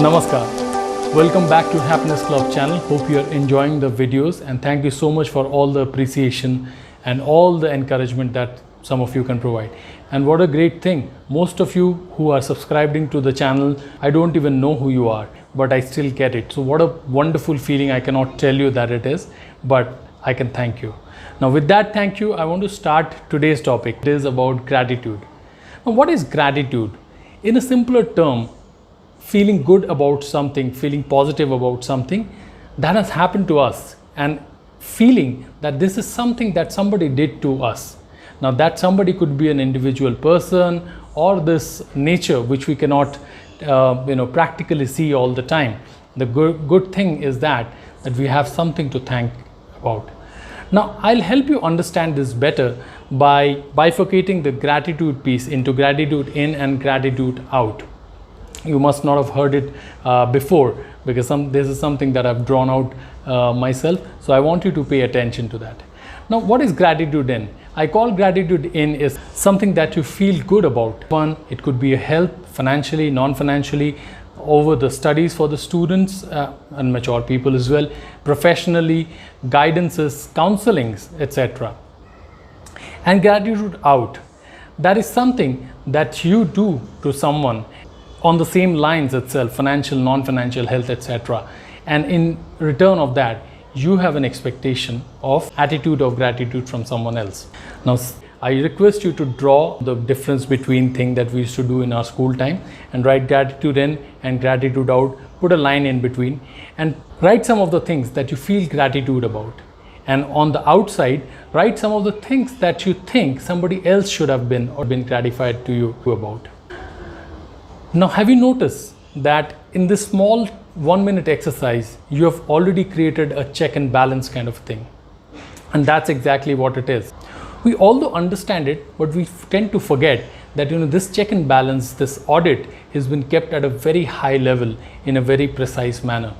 Namaskar. Welcome back to Happiness Club channel. Hope you are enjoying the videos, and thank you so much for all the appreciation and all the encouragement that some of you can provide. And what a great thing, most of you who are subscribing to the channel, I don't even know who you are, but I still get it. So what a wonderful feeling. I cannot tell you that it is, but I can thank you. Now with that thank you, I want to start today's topic. It is about gratitude. Now what is gratitude? In a simpler term, feeling good about something, feeling positive about something that has happened to us, and feeling that this is something that somebody did to us. Now that somebody could be an individual person or this nature which we cannot practically see all the time. The good thing is that we have something to thank about. Now I'll help you understand this better by bifurcating the gratitude piece into gratitude in and gratitude out. You must not have heard it before, because this is something that I've drawn out myself. So I want you to pay attention to that. Now, what is gratitude in? I call gratitude in is something that you feel good about. One, it could be a help financially, non-financially, over the studies for the students and mature people as well, professionally, guidances, counselings, etc. And gratitude out, that is something that you do to someone on the same lines itself, financial, non-financial, health, etc. And in return of that, you have an expectation of attitude of gratitude from someone else. Now, I request you to draw the difference between things that we used to do in our school time and write gratitude in and gratitude out, put a line in between and write some of the things that you feel gratitude about. And on the outside, write some of the things that you think somebody else should have been or been gratified to you about. Now, have you noticed that in this small 1-minute exercise, you have already created a check and balance kind of thing? And that's exactly what it is. We although understand it, but we tend to forget that this check and balance, this audit has been kept at a very high level in a very precise manner.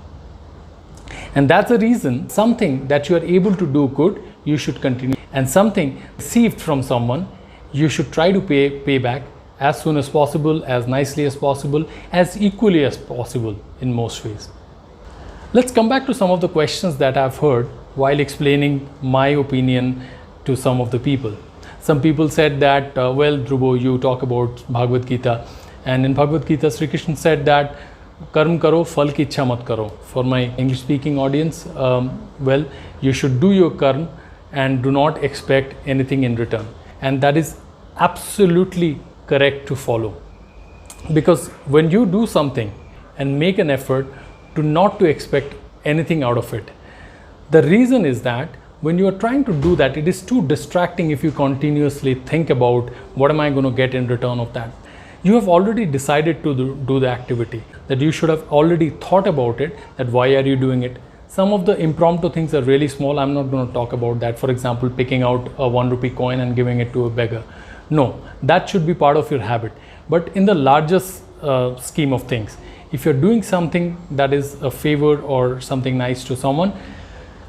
And that's the reason something that you are able to do good, you should continue. And something received from someone, you should try to pay back as soon as possible, as nicely as possible, as equally as possible in most ways. Let's come back to some of the questions that I've heard while explaining my opinion to some of the people. Some people said that, well, Dhruvo, you talk about Bhagavad Gita, and in Bhagavad Gita, Sri Krishna said that, Karm karo, phal ki ichha mat karo. For my English speaking audience, well, you should do your karma and do not expect anything in return. And that is absolutely correct to follow, because when you do something and make an effort to not to expect anything out of it, the reason is that when you are trying to do that, it is too distracting if you continuously think about what am I going to get in return of that. You have already decided to do the activity, that you should have already thought about it, that why are you doing it. Some of the impromptu things are really small. I'm not going to talk about that. For example, picking out a 1 rupee coin and giving it to a beggar. No, that should be part of your habit. But in the largest scheme of things, if you're doing something that is a favor or something nice to someone,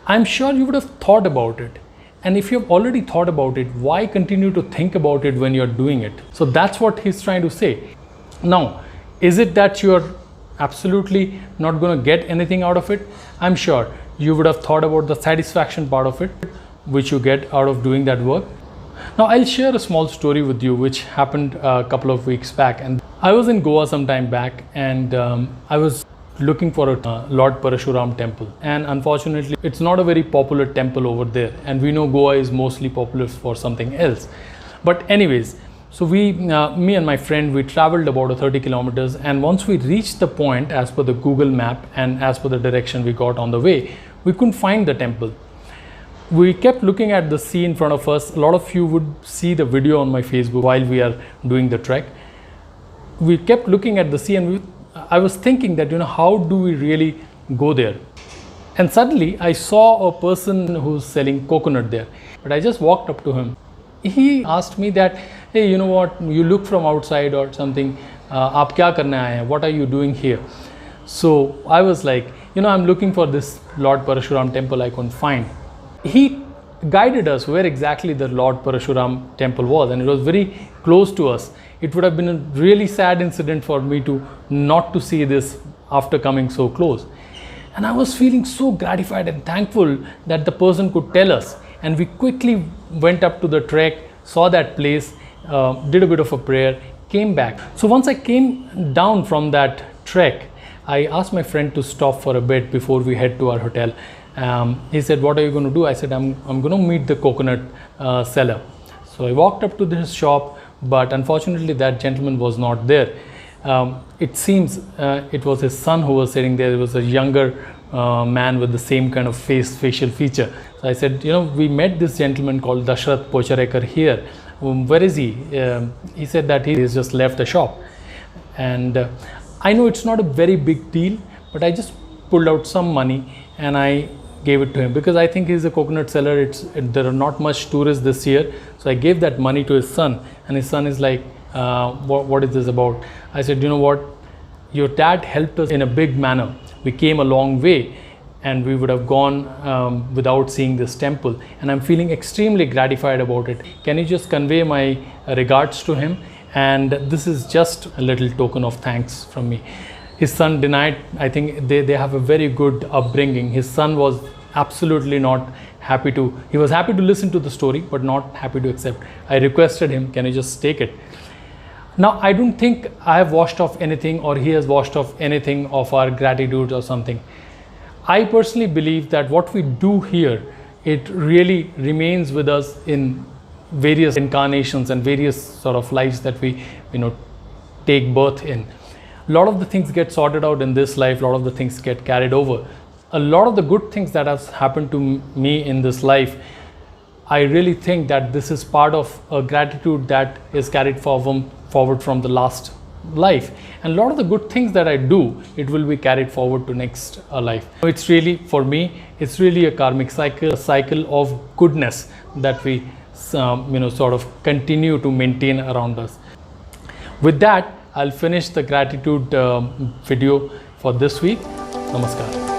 I'm sure you would have thought about it. And if you've already thought about it, why continue to think about it when you're doing it? So that's what he's trying to say. Now, is it that you're absolutely not going to get anything out of it? I'm sure you would have thought about the satisfaction part of it, which you get out of doing that work. Now, I'll share a small story with you which happened a couple of weeks back. And I was in Goa some time back, and I was looking for a Lord Parashuram temple. And unfortunately, it's not a very popular temple over there. And we know Goa is mostly popular for something else. But anyways, so me and my friend, we traveled about 30 kilometers. And once we reached the point, as per the Google map and as per the direction we got on the way, we couldn't find the temple. We kept looking at the sea in front of us. A lot of you would see the video on my Facebook while we are doing the trek. We kept looking at the sea, and I was thinking that, how do we really go there? And suddenly I saw a person who's selling coconut there. But I just walked up to him. He asked me that, hey, you know what, you look from outside or something. Aap kya karne aaye hain? What are you doing here? So I was like, I'm looking for this Lord Parashuram temple. I couldn't find. He guided us where exactly the Lord Parashuram temple was, and it was very close to us. It would have been a really sad incident for me to not to see this after coming so close. And I was feeling so gratified and thankful that the person could tell us. And we quickly went up to the trek, saw that place, did a bit of a prayer, came back. So once I came down from that trek, I asked my friend to stop for a bit before we head to our hotel. He said, "What are you going to do?" I said, I'm going to meet the coconut seller. So I walked up to his shop, but unfortunately that gentleman was not there. It seems it was his son who was sitting there. It was a younger man with the same kind of facial feature. So I said, we met this gentleman called Dashrath Pocharekar here. Where is he? He said that he has just left the shop. And I know it's not a very big deal, but I just pulled out some money and I gave it to him because I think he's a coconut seller. There are not much tourists this year. So I gave that money to his son, and his son is like, what is this about? I said, you know what? Your dad helped us in a big manner. We came a long way and we would have gone without seeing this temple. And I'm feeling extremely gratified about it. Can you just convey my regards to him? And this is just a little token of thanks from me. His son denied. I think they have a very good upbringing. His son was absolutely not happy to, he was happy to listen to the story, but not happy to accept. I requested him, can you just take it? Now, I don't think I have washed off anything or he has washed off anything of our gratitude or something. I personally believe that what we do here, it really remains with us in various incarnations and various sort of lives that we, take birth in. A lot of the things get sorted out in this life, a lot of the things get carried over. A lot of the good things that has happened to me in this life, I really think that this is part of a gratitude that is carried forward from the last life. And a lot of the good things that I do, it will be carried forward to next life. It's really, for me, it's really a karmic cycle, a cycle of goodness that we, sort of continue to maintain around us. With that, I'll finish the gratitude video for this week. Namaskar.